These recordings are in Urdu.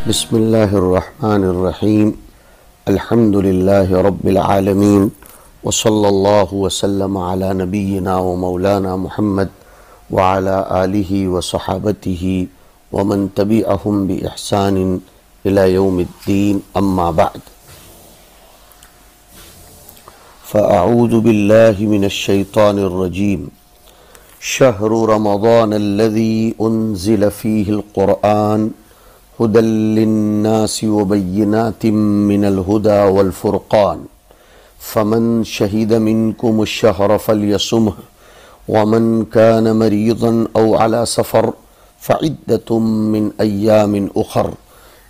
بسم اللہ الرحمن الرحیم الحمد للہ رب العالمین وصلی اللہ وسلم علی نبینا و مولانا محمد وعلی آلہ وصحابتہ ومن تبعہم بإحسان الی یوم الدین اما بعد فاعوذ باللہ من الشیطان الرجیم شہر رمضان الذی انزل فیہ القرآن هدى للناس وبينات من الهدى والفرقان فمن شهد منكم الشهر فليصمه ومن كان مريضا أو على سفر فعدة من أيام أخر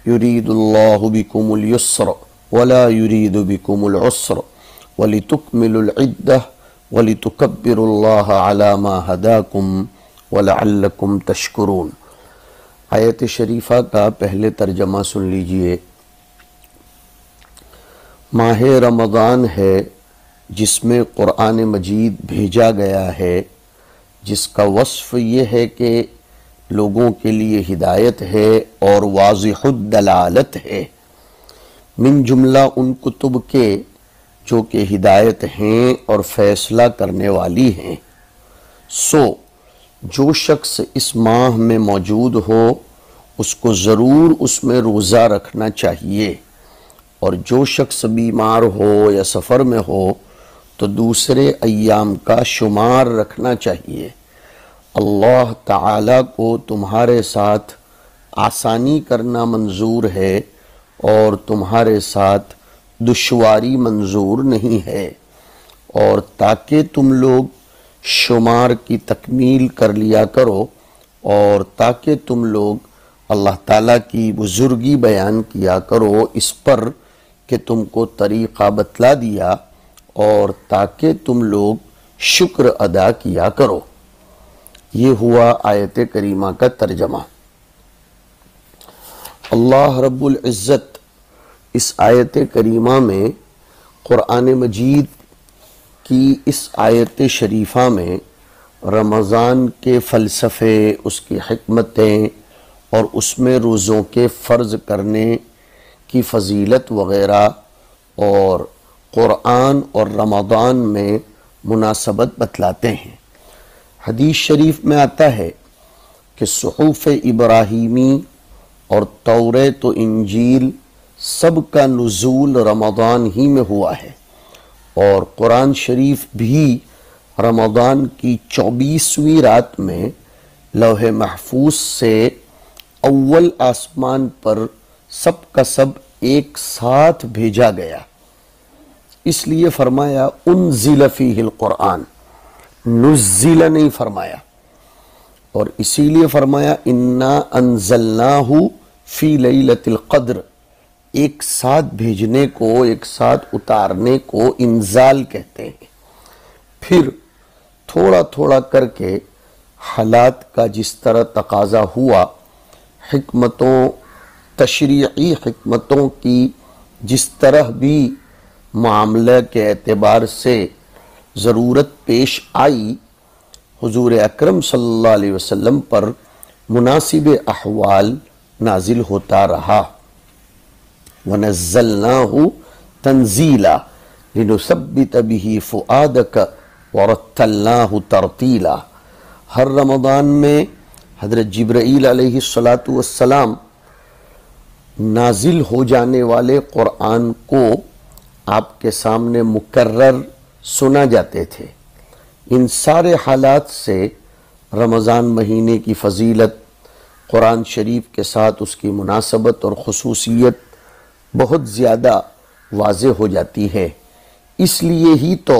يريد الله بكم اليسر ولا يريد بكم العسر ولتكملوا العدة ولتكبروا الله على ما هداكم ولعلكم تشكرون۔ آیت شریفہ کا پہلے ترجمہ سن لیجئے۔ ماہ رمضان ہے جس میں قرآن مجید بھیجا گیا ہے، جس کا وصف یہ ہے کہ لوگوں کے لیے ہدایت ہے اور واضح الدلالت ہے، من جملہ ان کتب کے جو کہ ہدایت ہیں اور فیصلہ کرنے والی ہیں۔ جو شخص اس ماہ میں موجود ہو اس کو ضرور اس میں روزہ رکھنا چاہیے، اور جو شخص بیمار ہو یا سفر میں ہو تو دوسرے ایام کا شمار رکھنا چاہیے۔ اللہ تعالیٰ کو تمہارے ساتھ آسانی کرنا منظور ہے اور تمہارے ساتھ دشواری منظور نہیں ہے، اور تاکہ تم لوگ شمار کی تکمیل کر لیا کرو اور تاکہ تم لوگ اللہ تعالیٰ کی بزرگی بیان کیا کرو اس پر کہ تم کو طریقہ بتلا دیا، اور تاکہ تم لوگ شکر ادا کیا کرو۔ یہ ہوا آیت کریمہ کا ترجمہ۔ اللہ رب العزت اس آیت کریمہ میں قرآن مجید کی اس آیت شریفہ میں رمضان کے فلسفے، اس کی حکمتیں اور اس میں روزوں کے فرض کرنے کی فضیلت وغیرہ، اور قرآن اور رمضان میں مناسبت بتلاتے ہیں۔ حدیث شریف میں آتا ہے کہ صحف ابراہیمی اور توریت و انجیل سب کا نزول رمضان ہی میں ہوا ہے، اور قرآن شریف بھی رمضان کی 24ویں رات میں لوح محفوظ سے اول آسمان پر سب کا سب ایک ساتھ بھیجا گیا۔ اس لیے فرمایا انزل فیہ القرآن، نزل نہیں فرمایا، اور اسی لیے فرمایا انا انزلناہ فی لیلۃ القدر۔ ایک ساتھ بھیجنے کو، ایک ساتھ اتارنے کو انزال کہتے ہیں۔ پھر تھوڑا تھوڑا کر کے حالات کا جس طرح تقاضا ہوا، حکمتوں، تشریعی حکمتوں کی جس طرح بھی معاملہ کے اعتبار سے ضرورت پیش آئی، حضور اکرم صلی اللہ علیہ وسلم پر مناسب احوال نازل ہوتا رہا۔ وَنَزَّلْنَاهُ تَنزِيلًا لِنُثَبِّتَ بِهِ فُؤَادَكَ وَرَتَّلْنَاهُ تَرْتِيلًا۔ ہر رمضان میں حضرت جبرائیل علیہ السلام نازل ہو جانے والے قرآن کو آپ کے سامنے مکرر سنا جاتے تھے۔ ان سارے حالات سے رمضان مہینے کی فضیلت، قرآن شریف کے ساتھ اس کی مناسبت اور خصوصیت بہت زیادہ واضح ہو جاتی ہے۔ اس لیے ہی تو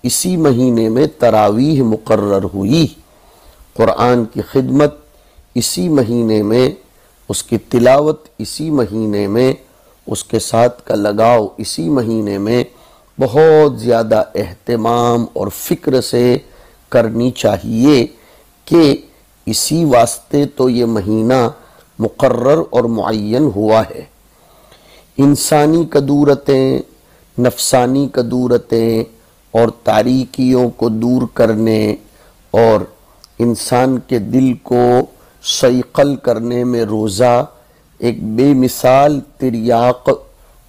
اسی مہینے میں تراویح مقرر ہوئی، قرآن کی خدمت اسی مہینے میں، اس کی تلاوت اسی مہینے میں، اس کے ساتھ کا لگاؤ اسی مہینے میں بہت زیادہ اہتمام اور فکر سے کرنی چاہیے، کہ اسی واسطے تو یہ مہینہ مقرر اور معین ہوا ہے۔ انسانی قدورتیں، نفسانی قدورتیں اور تاریکیوں کو دور کرنے اور انسان کے دل کو صیقل کرنے میں روزہ ایک بے مثال تریاق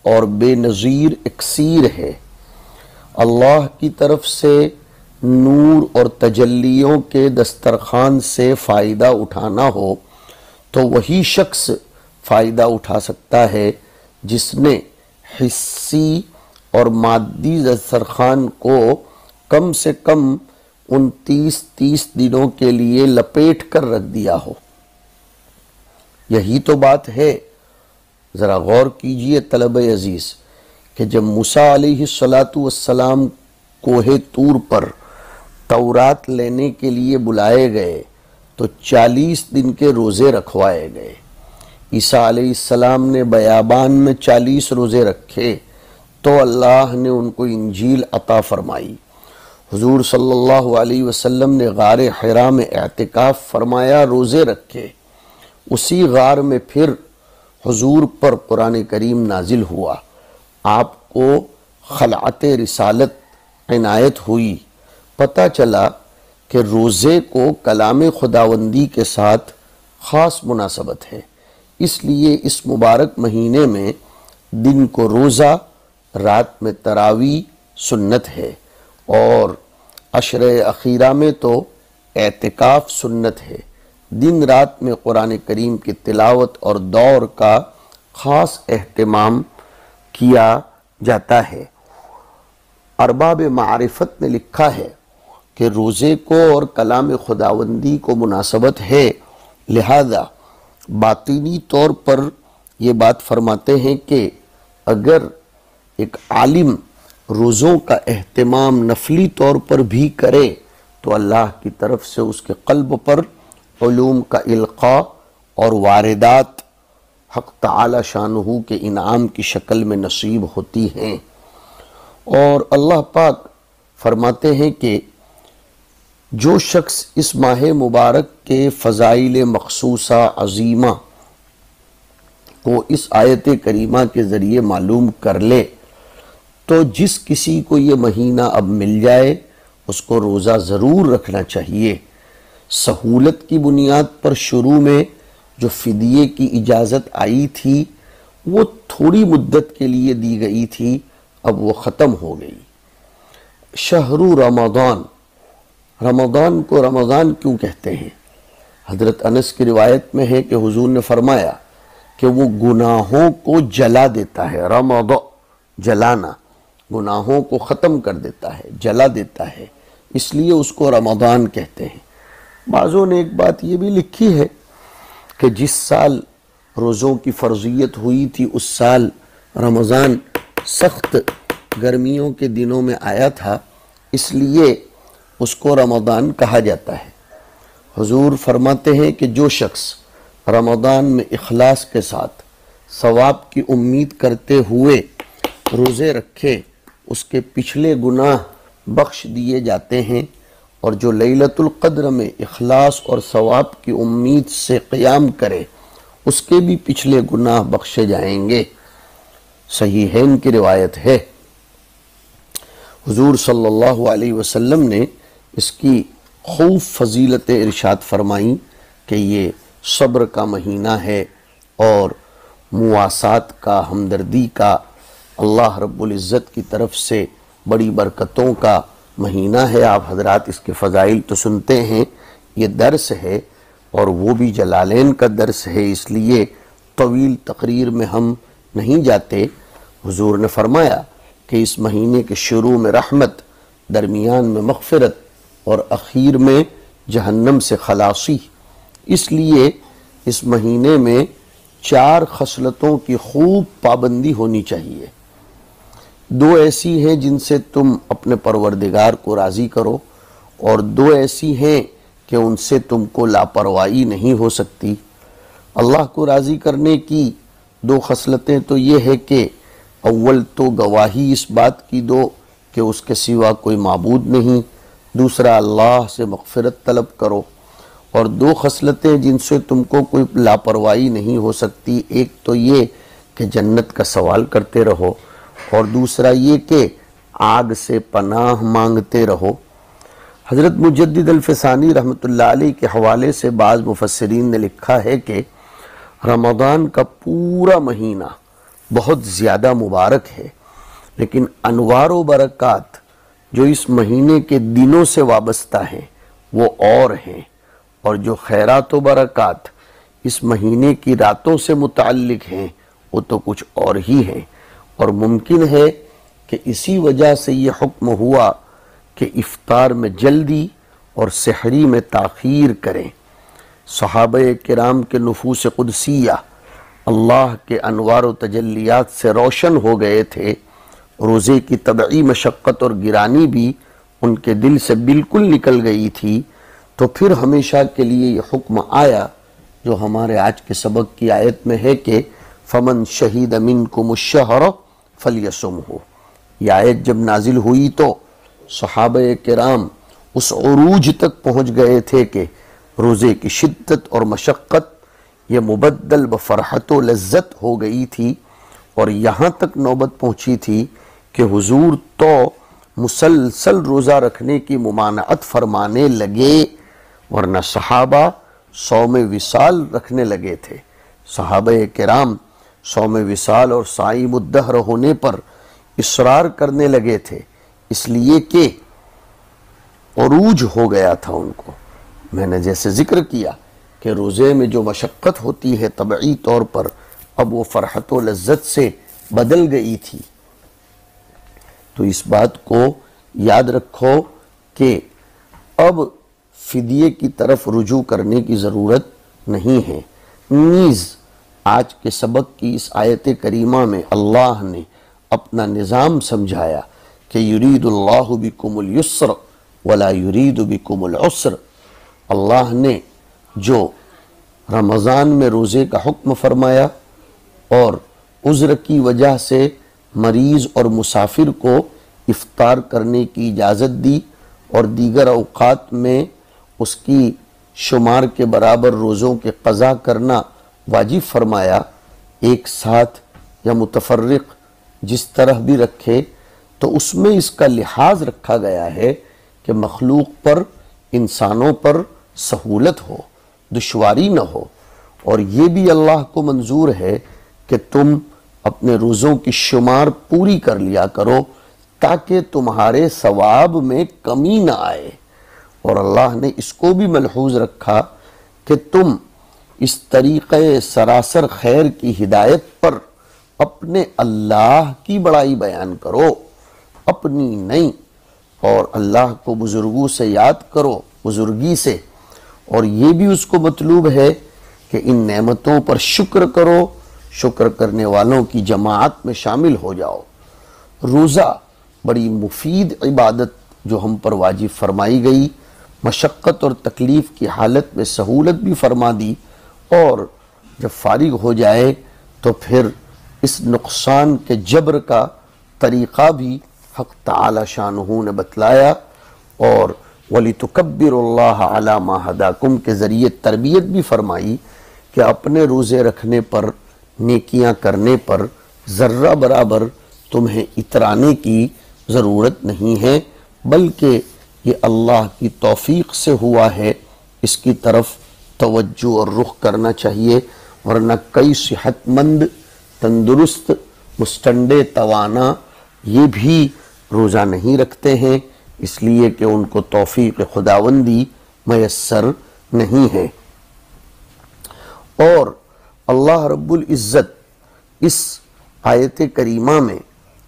اور بے نظیر اکسیر ہے۔ اللہ کی طرف سے نور اور تجلیوں کے دسترخوان سے فائدہ اٹھانا ہو تو وہی شخص فائدہ اٹھا سکتا ہے جس نے حسی اور مادی دسترخوان کو کم سے کم 29 دنوں کے لیے لپیٹ کر رکھ دیا ہو۔ یہی تو بات ہے۔ ذرا غور کیجئے طلبہ عزیز کہ جب موسیٰ علیہ السلام کوہ طور پر تورات لینے کے لیے بلائے گئے تو 40 دن کے روزے رکھوائے گئے۔ عیسیٰ علیہ السلام نے بیابان میں 40 روزے رکھے تو اللہ نے ان کو انجیل عطا فرمائی۔ حضور صلی اللہ علیہ وسلم نے غار حرا میں اعتکاف فرمایا، روزے رکھے۔ اسی غار میں پھر حضور پر قرآن کریم نازل ہوا، آپ کو خلعت رسالت عنایت ہوئی۔ پتہ چلا کہ روزے کو کلام خداوندی کے ساتھ خاص مناسبت ہے، اس لیے اس مبارک مہینے میں دن کو روزہ، رات میں تراویح سنت ہے، اور عشر اخیرہ میں تو اعتکاف سنت ہے۔ دن رات میں قرآن کریم کی تلاوت اور دور کا خاص اہتمام کیا جاتا ہے۔ ارباب معرفت نے لکھا ہے کہ روزے کو اور کلام خداوندی کو مناسبت ہے، لہذا باطنی طور پر یہ بات فرماتے ہیں کہ اگر ایک عالم روزوں کا اہتمام نفلی طور پر بھی کرے تو اللہ کی طرف سے اس کے قلب پر علوم کا القاء اور واردات حق تعالی شانہ کے انعام کی شکل میں نصیب ہوتی ہیں۔ اور اللہ پاک فرماتے ہیں کہ جو شخص اس ماہ مبارک کے فضائل مخصوصہ عظیمہ کو اس آیت کریمہ کے ذریعے معلوم کر لے تو جس کسی کو یہ مہینہ اب مل جائے اس کو روزہ ضرور رکھنا چاہیے۔ سہولت کی بنیاد پر شروع میں جو فدیے کی اجازت آئی تھی وہ تھوڑی مدت کے لیے دی گئی تھی، اب وہ ختم ہو گئی۔ شہر رمضان، رمضان کو رمضان کیوں کہتے ہیں؟ حضرت انس کی روایت میں ہے کہ حضور نے فرمایا کہ وہ گناہوں کو جلا دیتا ہے۔ رمض جلانا، گناہوں کو ختم کر دیتا ہے، جلا دیتا ہے، اس لیے اس کو رمضان کہتے ہیں۔ بعضوں نے ایک بات یہ بھی لکھی ہے کہ جس سال روزوں کی فرضیت ہوئی تھی اس سال رمضان سخت گرمیوں کے دنوں میں آیا تھا، اس لیے اس کو رمضان کہا جاتا ہے۔ حضور فرماتے ہیں کہ جو شخص رمضان میں اخلاص کے ساتھ ثواب کی امید کرتے ہوئے روزے رکھے اس کے پچھلے گناہ بخش دیے جاتے ہیں، اور جو لیلۃ القدر میں اخلاص اور ثواب کی امید سے قیام کرے اس کے بھی پچھلے گناہ بخشے جائیں گے۔ صحیحین کی روایت ہے۔ حضور صلی اللہ علیہ وسلم نے اس کی خوب فضیلت ارشاد فرمائیں کہ یہ صبر کا مہینہ ہے اور مواسات کا، ہمدردی کا، اللہ رب العزت کی طرف سے بڑی برکتوں کا مہینہ ہے۔ آپ حضرات اس کے فضائل تو سنتے ہیں، یہ درس ہے اور وہ بھی جلالین کا درس ہے، اس لیے طویل تقریر میں ہم نہیں جاتے۔ حضور نے فرمایا کہ اس مہینے کے شروع میں رحمت، درمیان میں مغفرت اور اخیر میں جہنم سے خلاصی، اس لیے اس مہینے میں 4 خصلتوں کی خوب پابندی ہونی چاہیے۔ 2 ایسی ہیں جن سے تم اپنے پروردگار کو راضی کرو، اور 2 ایسی ہیں کہ ان سے تم کو لاپرواہی نہیں ہو سکتی۔ اللہ کو راضی کرنے کی 2 خصلتیں تو یہ ہے کہ اول تو گواہی اس بات کی دو کہ اس کے سوا کوئی معبود نہیں، دوسرا اللہ سے مغفرت طلب کرو، اور 2 خصلتیں جن سے تم کو کوئی لاپرواہی نہیں ہو سکتی، ایک تو یہ کہ جنت کا سوال کرتے رہو، اور دوسرا یہ کہ آگ سے پناہ مانگتے رہو۔ حضرت مجدد الفسانی رحمۃ اللہ علیہ کے حوالے سے بعض مفسرین نے لکھا ہے کہ رمضان کا پورا مہینہ بہت زیادہ مبارک ہے، لیکن انوار و برکات جو اس مہینے کے دنوں سے وابستہ ہیں وہ اور ہیں، اور جو خیرات و برکات اس مہینے کی راتوں سے متعلق ہیں وہ تو کچھ اور ہی ہیں۔ اور ممکن ہے کہ اسی وجہ سے یہ حکم ہوا کہ افطار میں جلدی اور سحری میں تاخیر کریں۔ صحابہ کرام کے نفوس قدسیہ اللہ کے انوار و تجلیات سے روشن ہو گئے تھے، روزے کی طبعی مشقت اور گرانی بھی ان کے دل سے بالکل نکل گئی تھی، تو پھر ہمیشہ کے لیے یہ حکم آیا جو ہمارے آج کے سبق کی آیت میں ہے کہ فمن شہید منکم الشہر فلیصمہ۔ یہ آیت جب نازل ہوئی تو صحابہ کرام اس عروج تک پہنچ گئے تھے کہ روزے کی شدت اور مشقت یہ مبدل بفرحت و لذت ہو گئی تھی، اور یہاں تک نوبت پہنچی تھی کہ حضور تو مسلسل روزہ رکھنے کی ممانعت فرمانے لگے، ورنہ صحابہ صوم وصال رکھنے لگے تھے۔ صحابہ کرام صوم وصال اور صائم الدہر ہونے پر اصرار کرنے لگے تھے، اس لیے کہ عروج ہو گیا تھا ان کو۔ میں نے جیسے ذکر کیا کہ روزے میں جو مشقت ہوتی ہے طبعی طور پر، اب وہ فرحت و لذت سے بدل گئی تھی۔ تو اس بات کو یاد رکھو کہ اب فدیے کی طرف رجوع کرنے کی ضرورت نہیں ہے۔ نیز آج کے سبق کی اس آیت کریمہ میں اللہ نے اپنا نظام سمجھایا کہ یرید اللہ بکم اليسر ولا یرید بکم العسر۔ اللہ نے جو رمضان میں روزے کا حکم فرمایا اور عذر کی وجہ سے مریض اور مسافر کو افطار کرنے کی اجازت دی، اور دیگر اوقات میں اس کی شمار کے برابر روزوں کے قضا کرنا واجب فرمایا، ایک ساتھ یا متفرق جس طرح بھی رکھے، تو اس میں اس کا لحاظ رکھا گیا ہے کہ مخلوق پر، انسانوں پر سہولت ہو، دشواری نہ ہو، اور یہ بھی اللہ کو منظور ہے کہ تم اپنے روزوں کی شمار پوری کر لیا کرو تاکہ تمہارے ثواب میں کمی نہ آئے۔ اور اللہ نے اس کو بھی ملحوظ رکھا کہ تم اس طریقے سراسر خیر کی ہدایت پر اپنے اللہ کی بڑائی بیان کرو، اپنی نہیں، اور اللہ کو بزرگوں سے یاد کرو، بزرگی سے، اور یہ بھی اس کو مطلوب ہے کہ ان نعمتوں پر شکر کرو، شکر کرنے والوں کی جماعت میں شامل ہو جاؤ۔ روزہ بڑی مفید عبادت جو ہم پر واجب فرمائی گئی، مشقت اور تکلیف کی حالت میں سہولت بھی فرما دی، اور جب فارغ ہو جائے تو پھر اس نقصان کے جبر کا طریقہ بھی حق تعالی شانہ نے بتلایا، اور وَلِتُكَبِّرُ اللَّهَ عَلَى مَا هَدَاكُمْ کے ذریعے تربیت بھی فرمائی کہ اپنے روزے رکھنے پر، نیکیاں کرنے پر ذرہ برابر تمہیں اترانے کی ضرورت نہیں ہے، بلکہ یہ اللہ کی توفیق سے ہوا ہے، اس کی طرف توجہ اور رخ کرنا چاہیے، ورنہ کئی صحت مند، تندرست، مستنڈے، توانا یہ بھی روزہ نہیں رکھتے ہیں، اس لیے کہ ان کو توفیق خداوندی میسر نہیں ہے۔ اور اللہ رب العزت اس آیت کریمہ میں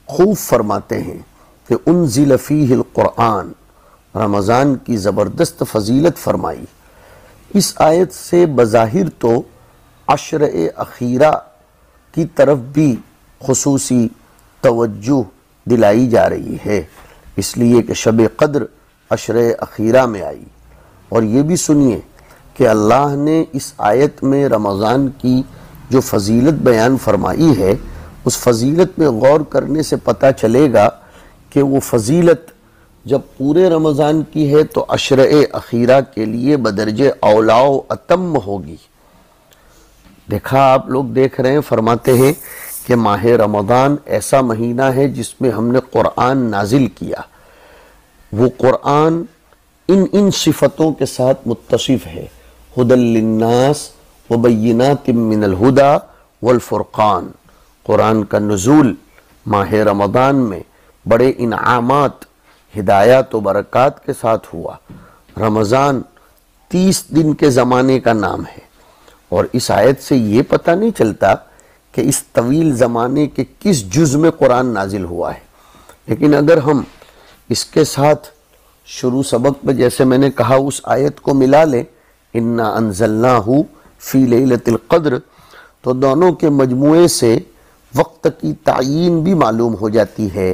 خوب فرماتے ہیں کہ انزل فیہ القرآن، رمضان کی زبردست فضیلت فرمائی۔ اس آیت سے بظاہر تو عشر اخیرہ کی طرف بھی خصوصی توجہ دلائی جا رہی ہے، اس لیے کہ شب قدر عشر اخیرہ میں آئی۔ اور یہ بھی سنیے کہ اللہ نے اس آیت میں رمضان کی جو فضیلت بیان فرمائی ہے، اس فضیلت میں غور کرنے سے پتہ چلے گا کہ وہ فضیلت جب پورے رمضان کی ہے تو عشر اخیرہ کے لیے بدرجہ اولا و اتم ہوگی۔ دیکھا آپ لوگ دیکھ رہے ہیں، فرماتے ہیں کہ ماہ رمضان ایسا مہینہ ہے جس میں ہم نے قرآن نازل کیا، وہ قرآن ان صفتوں کے ساتھ متصف ہے، ہدی للناس وبینات من الہدا والفرقان، قرآن کا نزول ماہ رمضان میں بڑے انعامات، ہدایات و برکات کے ساتھ ہوا۔ رمضان 30 دن کے زمانے کا نام ہے، اور اس آیت سے یہ پتہ نہیں چلتا کہ اس طویل زمانے کے کس جز میں قرآن نازل ہوا ہے، لیکن اگر ہم اس کے ساتھ شروع سبق میں جیسے میں نے کہا اس آیت کو ملا لیں، انا انزلناہ فی لیلۃ القدر، تو دونوں کے مجموعے سے وقت کی تعیین بھی معلوم ہو جاتی ہے۔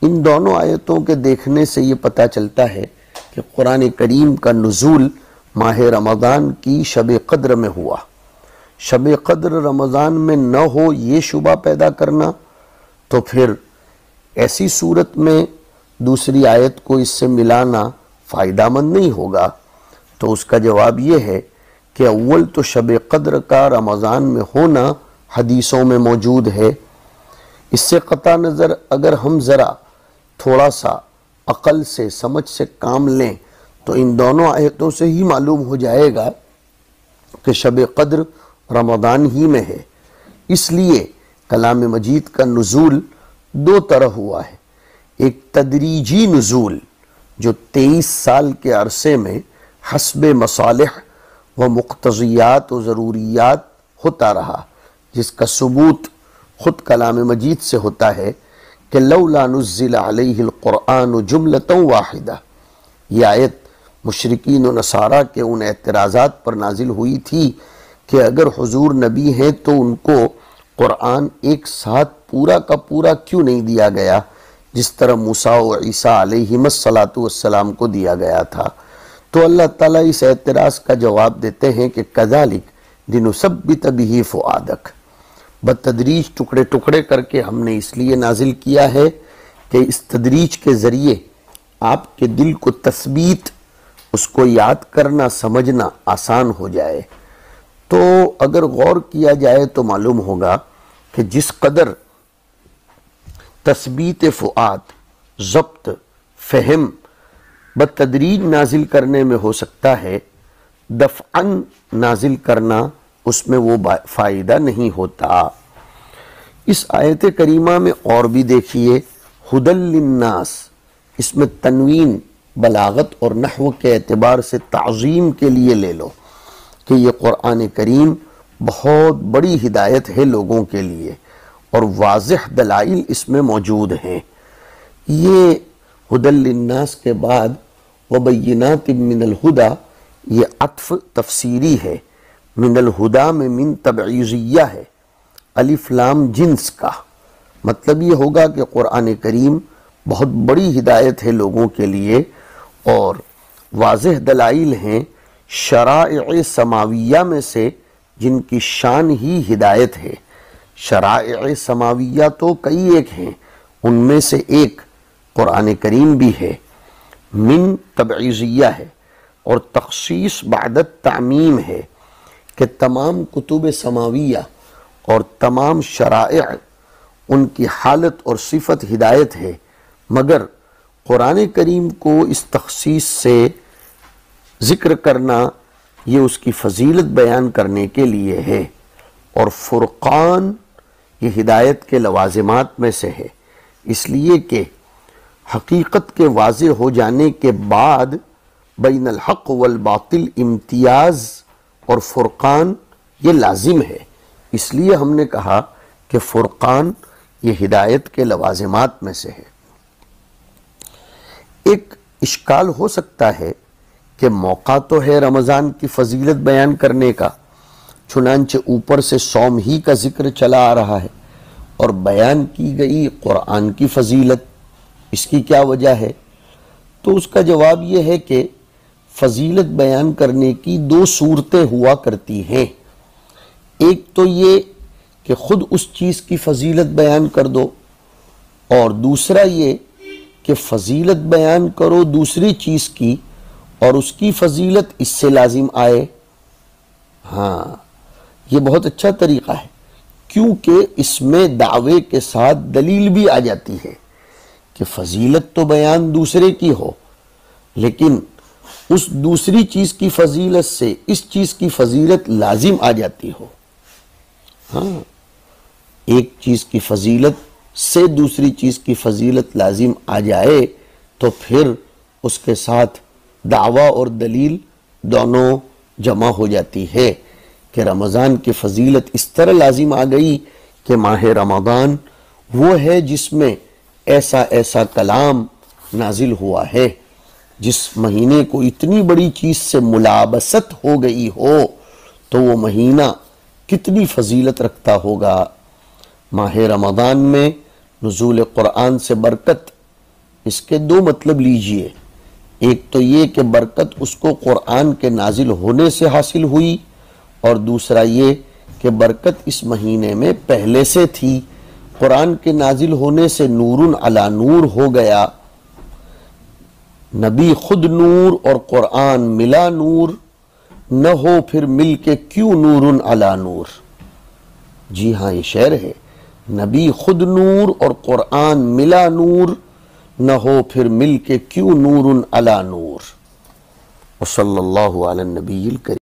ان دونوں آیتوں کے دیکھنے سے یہ پتہ چلتا ہے کہ قرآن کریم کا نزول ماہ رمضان کی شب قدر میں ہوا۔ شب قدر رمضان میں نہ ہو یہ شبہ پیدا کرنا تو پھر ایسی صورت میں دوسری آیت کو اس سے ملانا فائدہ مند نہیں ہوگا۔ تو اس کا جواب یہ ہے کہ اول تو شب قدر کا رمضان میں ہونا حدیثوں میں موجود ہے۔ اس سے قطع نظر اگر ہم ذرا تھوڑا سا عقل سے سمجھ سے کام لیں تو ان دونوں آیتوں سے ہی معلوم ہو جائے گا کہ شب قدر رمضان ہی میں ہے۔ اس لیے کلام مجید کا نزول دو طرح ہوا ہے، ایک تدریجی نزول جو 23 سال کے عرصے میں حسب مصالح و مقتضیات و ضروریات ہوتا رہا، جس کا ثبوت خود کلام مجید سے ہوتا ہے کہ لولا نزل علیہ القرآن جملۃ واحدہ۔ یہ آیت مشرکین و نصارہ کے ان اعتراضات پر نازل ہوئی تھی کہ اگر حضور نبی ہیں تو ان کو قرآن ایک ساتھ پورا کا پورا کیوں نہیں دیا گیا جس طرح موسیٰ و عیسیٰ علیہم السلام کو دیا گیا تھا۔ تو اللہ تعالیٰ اس اعتراض کا جواب دیتے ہیں کہ کذالک لنثبت بہ فؤادک، بتدریج ٹکڑے ٹکڑے کر کے ہم نے اس لیے نازل کیا ہے کہ اس تدریج کے ذریعے آپ کے دل کو تثبیت، اس کو یاد کرنا سمجھنا آسان ہو جائے۔ تو اگر غور کیا جائے تو معلوم ہوگا کہ جس قدر تثبیت فؤاد، ضبط، فہم بتدریج نازل کرنے میں ہو سکتا ہے، دفعاً نازل کرنا اس میں وہ فائدہ نہیں ہوتا۔ اس آیت کریمہ میں اور بھی دیکھیے، ہدی للناس، اس میں تنوین بلاغت اور نحو کے اعتبار سے تعظیم کے لیے لے لو کہ یہ قرآن کریم بہت بڑی ہدایت ہے لوگوں کے لیے، اور واضح دلائل اس میں موجود ہیں۔ یہ ہدی للناس کے بعد وبینات من الہدا، یہ عطف تفسیری ہے۔ من الہدا میں من تبعیضیہ ہے، الف لام جنس کا مطلب یہ ہوگا کہ قرآن کریم بہت بڑی ہدایت ہے لوگوں کے لیے، اور واضح دلائل ہیں شرائع سماویہ میں سے جن کی شان ہی ہدایت ہے۔ شرائع سماویہ تو کئی ایک ہیں، ان میں سے ایک قرآن کریم بھی ہے، من تبعیضیہ ہے، اور تخصیص بعد التعمیم ہے کہ تمام کتب سماویہ اور تمام شرائع ان کی حالت اور صفت ہدایت ہے، مگر قرآن کریم کو اس تخصیص سے ذکر کرنا یہ اس کی فضیلت بیان کرنے کے لیے ہے۔ اور فرقان یہ ہدایت کے لوازمات میں سے ہے، اس لیے کہ حقیقت کے واضح ہو جانے کے بعد بین الحق والباطل امتیاز اور فرقان یہ لازم ہے، اس لیے ہم نے کہا کہ فرقان یہ ہدایت کے لوازمات میں سے ہے۔ ایک اشکال ہو سکتا ہے کہ موقع تو ہے رمضان کی فضیلت بیان کرنے کا، چنانچہ اوپر سے صوم ہی کا ذکر چلا آ رہا ہے اور بیان کی گئی قرآن کی فضیلت، اس کی کیا وجہ ہے؟ تو اس کا جواب یہ ہے کہ فضیلت بیان کرنے کی دو صورتیں ہوا کرتی ہیں۔ ایک تو یہ کہ خود اس چیز کی فضیلت بیان کر دو، اور دوسرا یہ کہ فضیلت بیان کرو دوسری چیز کی اور اس کی فضیلت اس سے لازم آئے۔ ہاں، یہ بہت اچھا طریقہ ہے، کیونکہ اس میں دعوے کے ساتھ دلیل بھی آ جاتی ہے کہ فضیلت تو بیان دوسرے کی ہو، لیکن اس دوسری چیز کی فضیلت سے اس چیز کی فضیلت لازم آ جاتی ہو. ہاں، ایک چیز کی فضیلت سے دوسری چیز کی فضیلت لازم آ جائے تو پھر اس کے ساتھ دعویٰ اور دلیل دونوں جمع ہو جاتی ہے کہ رمضان کی فضیلت اس طرح لازم آ گئی کہ ماہ رمضان وہ ہے جس میں ایسا ایسا کلام نازل ہوا ہے. جس مہینے کو اتنی بڑی چیز سے ملابست ہو گئی ہو تو وہ مہینہ کتنی فضیلت رکھتا ہوگا. ماہ رمضان میں نزول قرآن سے برکت، اس کے دو مطلب لیجئے. ایک تو یہ کہ برکت اس کو قرآن کے نازل ہونے سے حاصل ہوئی، اور دوسرا یہ کہ برکت اس مہینے میں پہلے سے تھی. قرآن کے نازل ہونے سے نور علی نور ہو گیا. نبی خود نور اور قرآن ملا نور، نہ ہو پھر مل کے کیوں نور علی نور. جی ہاں، یہ شعر ہے. نبی خود نور اور قرآن ملا نور، نہ ہو پھر مل کے کیوں نور علی نور. وصلی اللہ علی النبی الکریم.